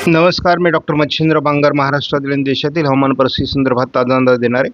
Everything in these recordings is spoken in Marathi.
नमस्कार, मी डॉक्टर मच्छिंद्र बांगर, महाराष्ट्रातील आणि देशातील हवामान परिस्थिती संदर्भात ताजा अंदाज देणार आहे.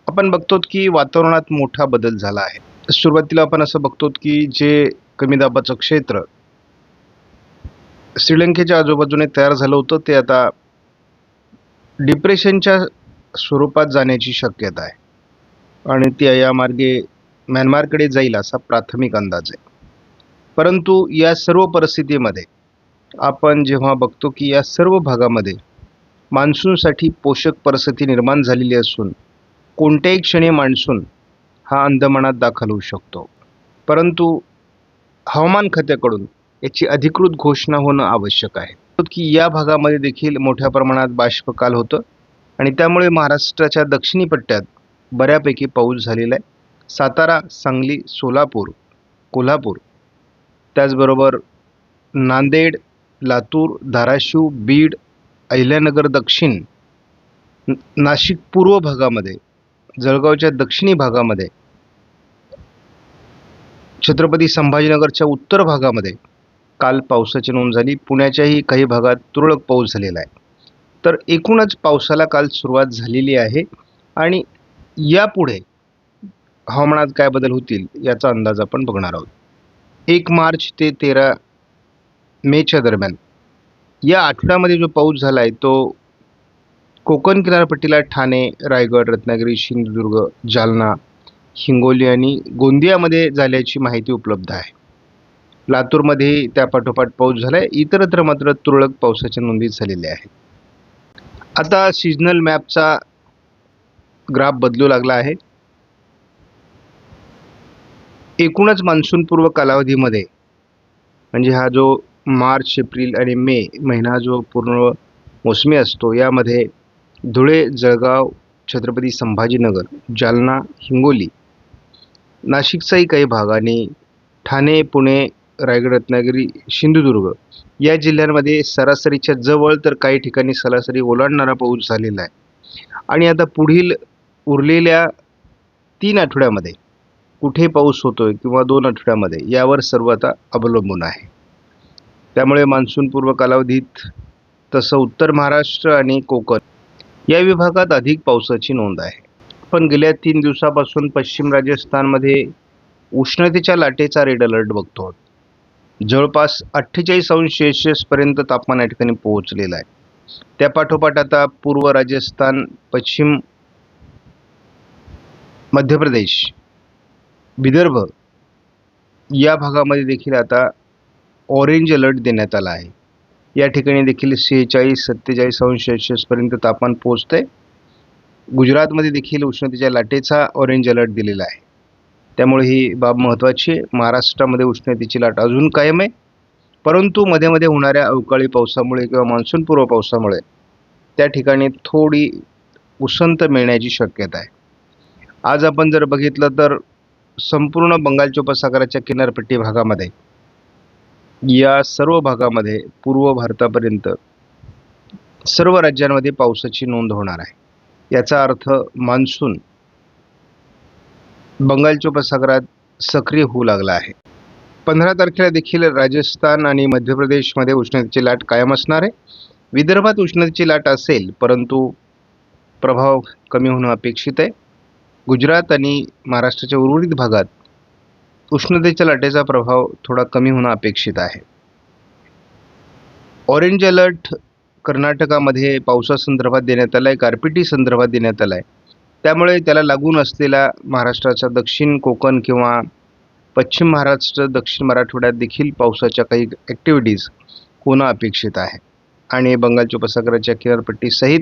आपण बघतो की वातावरणात मोठा बदल झाला आहे. सुरुवातीला आपण असं बघतो की जे कमी दाबाचं क्षेत्र श्रीलंकेच्या आजूबाजूने तयार झालं होतं ते आता डिप्रेशनच्या स्वरूपात जाण्याची शक्यता आहे आणि ती या मार्गे म्यानमारकडे जाईल असा प्राथमिक अंदाज आहे. परंतु या सर्व परिस्थितीमध्ये आपण जेव्हा बघतो की या सर्व भागामध्ये मान्सूनसाठी पोषक परिस्थिती निर्माण झालेली असून कोणत्याही क्षणी मान्सून हा अंदमानात दाखल होऊ शकतो, परंतु हवामान खात्याकडून याची अधिकृत घोषणा होणं आवश्यक आहे की या भागामध्ये देखील मोठ्या प्रमाणात बाष्पकाल होतं आणि त्यामुळे महाराष्ट्राच्या दक्षिणी पट्ट्यात बऱ्यापैकी पाऊस झालेला आहे. सातारा, सांगली, सोलापूर, कोल्हापूर, त्याचबरोबर नांदेड, लातूर, धाराशिव, बीड, अहिल्यानगर दक्षिण, नाशिक पूर्व भागामध्ये, जळगावच्या दक्षिणी भागामध्ये, छत्रपती संभाजीनगरच्या उत्तर भागामध्ये काल पावसाची नोंद झाली. पुण्याच्याही काही भागात तुरळक पाऊस झालेला आहे. तर एकूणच पावसाला काल सुरुवात झालेली आहे आणि यापुढे हवामानात काय बदल होतील याचा अंदाज आपण बघणार आहोत. 1 मार्च ते 13 मेच्या दरम्यान या आठवड्यामध्ये जो पाऊस झाला आहे तो कोकण किनारपट्टीला ठाणे, रायगड, रत्नागिरी, सिंधुदुर्ग, जालना, हिंगोली आणि गोंदियामध्ये झाल्याची माहिती उपलब्ध आहे. लातूरमध्ये त्यापाठोपाठ पाऊस झाला आहे. इतरत्र मात्र तुरळक पावसाच्या नोंदी झालेल्या आहेत. आता सीझनल मॅपचा ग्राफ बदलू लागला आहे. एकूणच मान्सूनपूर्व कालावधीमध्ये म्हणजे हा जो मार्च, एप्रिल आणि मे महिना जो पूर्ण मोसमी असतो यामध्ये धुळे, जळगाव, छत्रपती संभाजीनगर, जालना, हिंगोली, नाशिकचाही काही भाग आणि ठाणे, पुणे, रायगड, रत्नागिरी, सिंधुदुर्ग या जिल्ह्यांमध्ये सरासरीच्या जवळ तर काही ठिकाणी सरासरी ओलांडणारा पाऊस झालेला आहे. आणि आता पुढील उरलेल्या 3 आठवड्यामध्ये कुठे पाऊस होतोय किंवा 2 आठवड्यामध्ये यावर सर्व आता अवलंबून आहे. त्यामुळे मान्सूनपूर्व कालावधीत तसं उत्तर महाराष्ट्र आणि कोकण या विभागात अधिक पावसाची नोंद आहे. पण गेल्या 3 दिवसापासून पश्चिम राजस्थानमध्ये उष्णतेच्या लाटेचा रेड अलर्ट बघतो. जवळपास 48° पर्यंत तापमान या ठिकाणी पोहोचलेलं आहे. त्यापाठोपाठ आता पूर्व राजस्थान, पश्चिम मध्य प्रदेश, विदर्भ या भागामध्ये देखील आता ऑरेंज अलर्ट देण्यात आला आहे. या ठिकाणी देखील 46-47° पर्यंत तापमान पोहोचते. गुजरातमध्ये देखील उष्णतेच्या लाटेचा ऑरेंज अलर्ट दिलेला आहे. त्यामुळे ही बाब महत्त्वाची आहे. महाराष्ट्रामध्ये उष्णतेची लाट अजून कायम आहे, परंतु मध्ये मध्ये होणाऱ्या अवकाळी पावसामुळे किंवा मान्सूनपूर्व पावसामुळे त्या ठिकाणी थोडी उसंत मिळण्याची शक्यता आहे. आज आपण जर बघितलं तर संपूर्ण बंगालच्या उपसागराच्या किनारपट्टी भागामध्ये या सर्व भागामध्ये पूर्व भारतापर्यंत सर्व राज्यांमध्ये पावसाची नोंद होणार आहे. याचा अर्थ मान्सून बंगालच्या उपसागरात सक्रिय होऊ लागला आहे. 15 तारखेला देखील राजस्थान आणि मध्य प्रदेशमध्ये उष्णतेची लाट कायम असणार आहे. विदर्भात उष्णतेची लाट असेल, परंतु प्रभाव कमी होणं अपेक्षित आहे. गुजरात आणि महाराष्ट्राच्या उर्वरित भागात उष्णतेच्या लाटेचा प्रभाव थोडा कमी होणं अपेक्षित आहे. ऑरेंज अलर्ट कर्नाटकामध्ये पावसासंदर्भात देण्यात आला आहे, गारपिटी संदर्भात देण्यात आला आहे. त्यामुळे त्याला लागून असलेला महाराष्ट्राचा दक्षिण कोकण किंवा पश्चिम महाराष्ट्र, दक्षिण मराठवाड्यात देखील पावसाच्या काही ॲक्टिव्हिटीज होणं अपेक्षित आहे आणि बंगालच्या उपसागराच्या किनारपट्टीसहित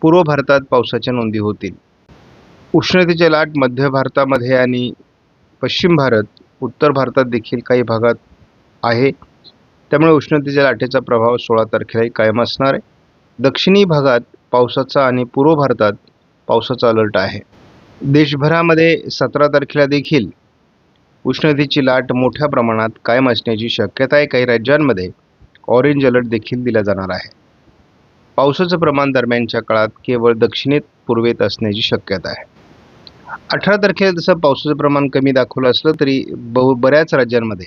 पूर्व भारतात पावसाच्या नोंदी होतील. उष्णतेची लाट मध्य भारतामध्ये आणि पश्चिम भारत, उत्तर भारतात देखील काही भागात आहे. त्यामुळे उष्णतेच्या लाटेचा प्रभाव 16 तारखेलाही कायम असणार आहे. दक्षिणी भागात पावसाचा आणि पूर्व भारतात पावसाचा अलर्ट आहे. देशभरामध्ये 17 तारखेला देखील उष्णतेची लाट मोठ्या प्रमाणात कायम असण्याची शक्यता आहे. काही राज्यांमध्ये ऑरेंज अलर्ट देखील दिला जाणार आहे. पावसाचं प्रमाण दरम्यानच्या काळात केवळ दक्षिणेत पूर्वेत असण्याची शक्यता आहे. 18 तारखेला तसं पावसाचं प्रमाण कमी दाखवलं असलं तरी बऱ्याच राज्यांमध्ये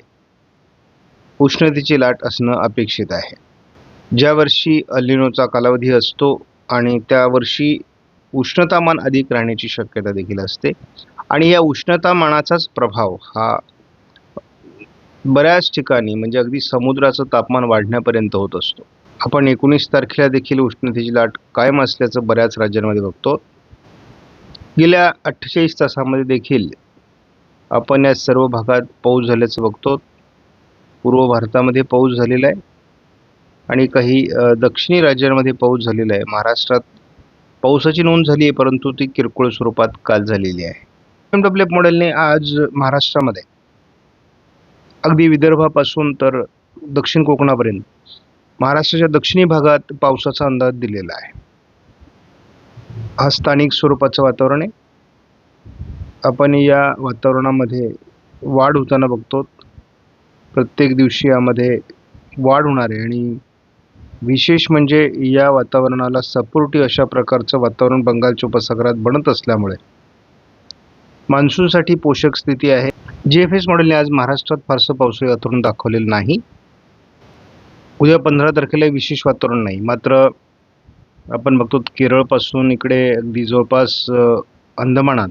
उष्णतेची लाट असणं अपेक्षित आहे. ज्या वर्षी अल्निनोचा कालावधी असतो आणि त्या वर्षी उष्णतामान अधिक राहण्याची शक्यता देखील असते आणि या उष्णतामानाचाच प्रभाव हा बऱ्याच ठिकाणी म्हणजे अगदी समुद्राचं तापमान वाढण्यापर्यंत होत असतो. आपण 19 तारखेला देखील उष्णतेची लाट कायम असल्याचं बऱ्याच राज्यांमध्ये बघतो. गेल्या 48 तासामध्ये देखील आपण या सर्व भागात पाऊस झाल्याचं बघतो. पूर्व भारतामध्ये पाऊस झालेला आहे आणि काही दक्षिणी राज्यांमध्ये पाऊस झालेला आहे. महाराष्ट्रात पावसाची नोंद झाली आहे, परंतु ती किरकोळ स्वरूपात काल झालेली आहे. एमडब्ल्यूएफ मॉडेलने आज महाराष्ट्रामध्ये अगदी विदर्भापासून तर दक्षिण कोकणापर्यंत महाराष्ट्राच्या दक्षिणी भागात पावसाचा अंदाज दिलेला आहे. हा स्थानिक स्वरूपाचं वातावरण आहे. आपण या वातावरणामध्ये वाढ होताना बघतो. प्रत्येक दिवशी यामध्ये वाढ होणार आहे आणि विशेष म्हणजे या वातावरणाला सपोर्टिव्ह अशा प्रकारचं वातावरण बंगालच्या उपसागरात बनत असल्यामुळे मान्सूनसाठी पोषक स्थिती आहे. GFS मॉडेलने आज महाराष्ट्रात फारसं पावसाळी वातावरण दाखवलेलं नाही. उद्या 15 तारखेला विशेष वातावरण नाही. मात्र आपण बघतो केरळपासून इकडे अगदी जवळपास अंदमानात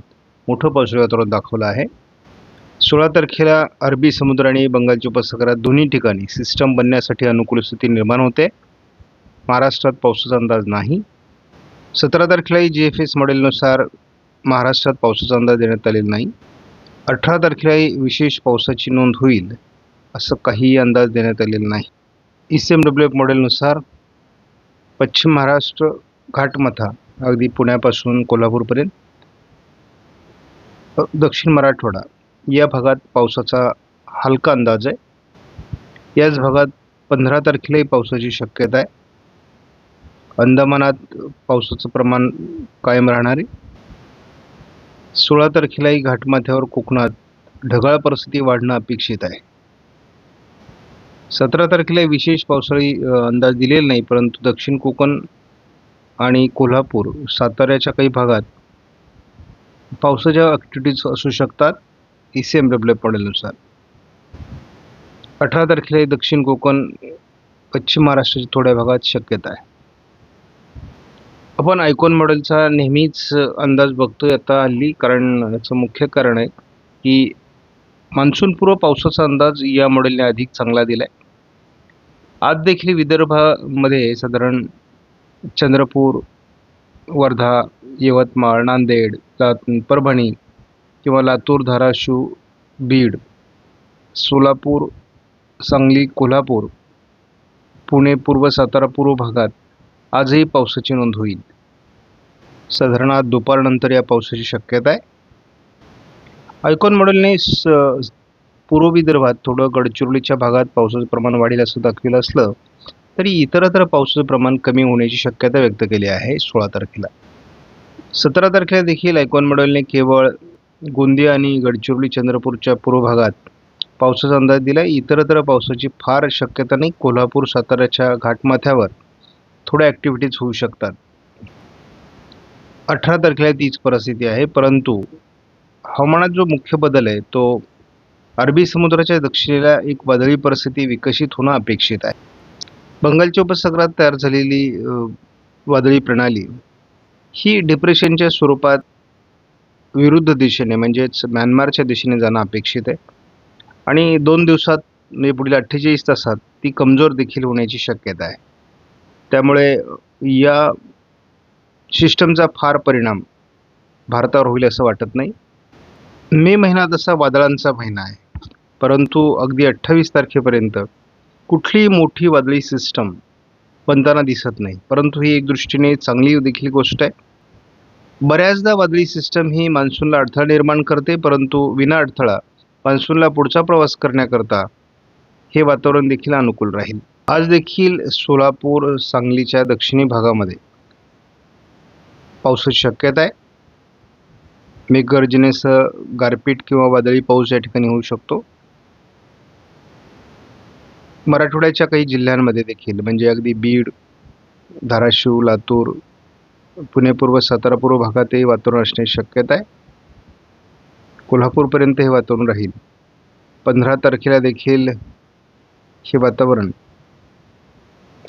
मोठं पावसाळी वातावरण दाखवलं आहे. 16 तारखेला अरबी समुद्र आणि बंगालच्या उपसागरात दोन्ही ठिकाणी सिस्टम बनण्यासाठी अनुकूल स्थिती निर्माण होते. महाराष्ट्रात पावसाचा अंदाज नाही. 17 तारखेलाही GFS मॉडेलनुसार महाराष्ट्रात पावसाचा अंदाज देण्यात आलेला नाही. 18 तारखेलाही विशेष पावसाची नोंद होईल असं काही अंदाज देण्यात आलेला नाही. ECMWF मॉडेलनुसार पश्चिम महाराष्ट्र घाटमथा अगदी पुण्यापासून कोल्हापूरपर्यंत, दक्षिण मराठवाडा या भागात पावसाचा हलका अंदाज आहे. याच भागात 15 तारखेलाही पावसाची शक्यता आहे. अंदमानात पावसाचं प्रमाण कायम राहणार आहे. 16 तारखेलाही घाटमाथ्यावर कोकणात ढगाळ परिस्थिती वाढणं अपेक्षित आहे. 17 तारखेला विशेष पावसाळी अंदाज दिलेला नाही, परंतु दक्षिण कोकण आणि कोल्हापूर, साताऱ्याच्या काही भागात पावसाच्या ॲक्टिव्हिटीज असू शकतात ECMWF मॉडेलनुसार. 18 तारखेला दक्षिण कोकण, पश्चिम महाराष्ट्राच्या थोड्या भागात शक्यता आहे. आपण आयकॉन मॉडेलचा नेहमीच अंदाज बघतोय आता हल्ली, कारण याचं मुख्य कारण आहे की मान्सूनपूर्व पावसाचा अंदाज या मॉडेलने अधिक चांगला दिला आहे. आज देखील विदर्भामध्ये साधारण चंद्रपूर, वर्धा, यवतमाळ, नांदेड, परभणी किंवा लातूर, धाराशिव, बीड, सोलापूर, सांगली, कोल्हापूर, पुणे, पूर्व सातारा पूर्व भागात आजही पावसाची नोंद होईल. साधारण आज दुपारनंतर या पावसाची शक्यता आहे. आयकॉन मॉडेलने पूर्व विदर्भात थोडं गडचिरोलीच्या भागात पावसाचं प्रमाण वाढेल असं दाखविलं असलं तरी इतरत्र पावसाचं प्रमाण कमी होण्याची शक्यता व्यक्त केली आहे 16 तारखेला. 17 तारखेला देखील आयकॉन मॉडेलने केवळ गोंदिया आणि गडचिरोली, चंद्रपूरच्या पूर्व भागात पावसाचा अंदाज दिला. इतरत्र पावसाची फार शक्यता नाही. कोल्हापूर, साताऱ्याच्या घाटमाथ्यावर थोड्या ॲक्टिव्हिटीज होऊ शकतात. 18 तारखेला तीच परिस्थिती आहे, परंतु हवामानात जो मुख्य बदल आहे तो अरबी समुद्राच्या दक्षिणेला एक वादळी परिस्थिती विकसित होणं अपेक्षित आहे. बंगालच्या उपसागरात तयार झालेली वादळी प्रणाली ही डिप्रेशनच्या स्वरूपात विरुद्ध दिशेने म्हणजेच म्यानमारच्या दिशेने जाणं अपेक्षित आहे आणि 2 दिवसात म्हणजे पुढील 48 तासात ती कमजोर देखील होण्याची शक्यता आहे. त्यामुळे या सिस्टमचा फार परिणाम भारतावर होईल असं वाटत नाही. मे महिना तसा वादळांचा महिना आहे, परंतु अगदी 28 तारखेपर्यंत कुठलीही मोठी वादळी सिस्टम बनताना दिसत नाही. परंतु ही एक दृष्टीने चांगली देखील गोष्ट आहे. बऱ्याचदा वादळी सिस्टम ही मान्सूनला अडथळा निर्माण करते, परंतु विना अडथळा मान्सूनला पुढचा प्रवास करण्याकरता हे वातावरण देखील अनुकूल राहील. आज देखील सोलापूर, सांगलीच्या दक्षिणी भागामध्ये पावसाची शक्यता आहे. मेघगर्जनेसह गारपीट किंवा वादळी पाऊस या ठिकाणी होऊ शकतो. मराठवाड्याच्या काही जिल्ह्यांमध्ये देखील म्हणजे अगदी बीड, धाराशिव, लातूर, पुणे पूर्व, सातारा पूर्व भागातही वातावरण असण्याची शक्यता आहे. कोल्हापूरपर्यंत हे वातावरण राहील. 15 तारखेला देखील हे वातावरण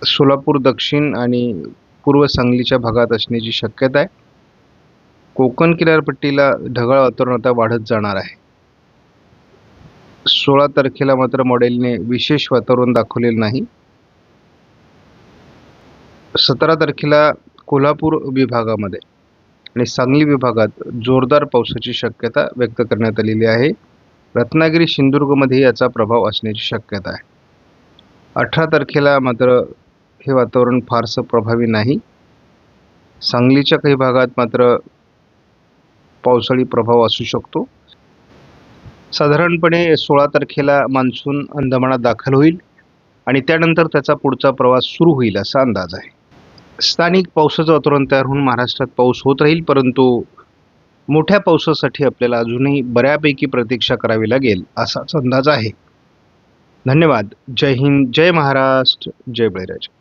सोलापूर दक्षिण आणि पूर्व सांगलीच्या भागात असण्याची शक्यता आहे. कोकण किनारपट्टीला ढगाळ वातावरण आता वाढत जाणार आहे. 16 तारखेला मात्र मॉडेलने विशेष वातावरण दाखवलेलं नाही. 17 तारखेला कोल्हापूर विभागामध्ये आणि सांगली विभागात जोरदार पावसाची शक्यता व्यक्त करण्यात आलेली आहे. रत्नागिरी सिंधुदुर्गमध्ये याचा प्रभाव असण्याची शक्यता आहे. 18 तारखेला मात्र हे वातावरण फारसं प्रभावी नाही. सांगलीच्या काही भागात मात्र पावसाळी प्रभाव असू शकतो. साधारणपणे 16 तारखेला मान्सून अंदमानात दाखल होईल आणि त्यानंतर त्याचा पुढचा प्रवास सुरू होईल असा अंदाज आहे. स्थानिक पावसाचं वातावरण तयार होऊन महाराष्ट्रात पाऊस होत राहील, परंतु मोठ्या पावसासाठी आपल्याला अजूनही बऱ्यापैकी प्रतीक्षा करावी लागेल असाच अंदाज आहे. धन्यवाद. जय हिंद, जय महाराष्ट्र, जय बळीराजा.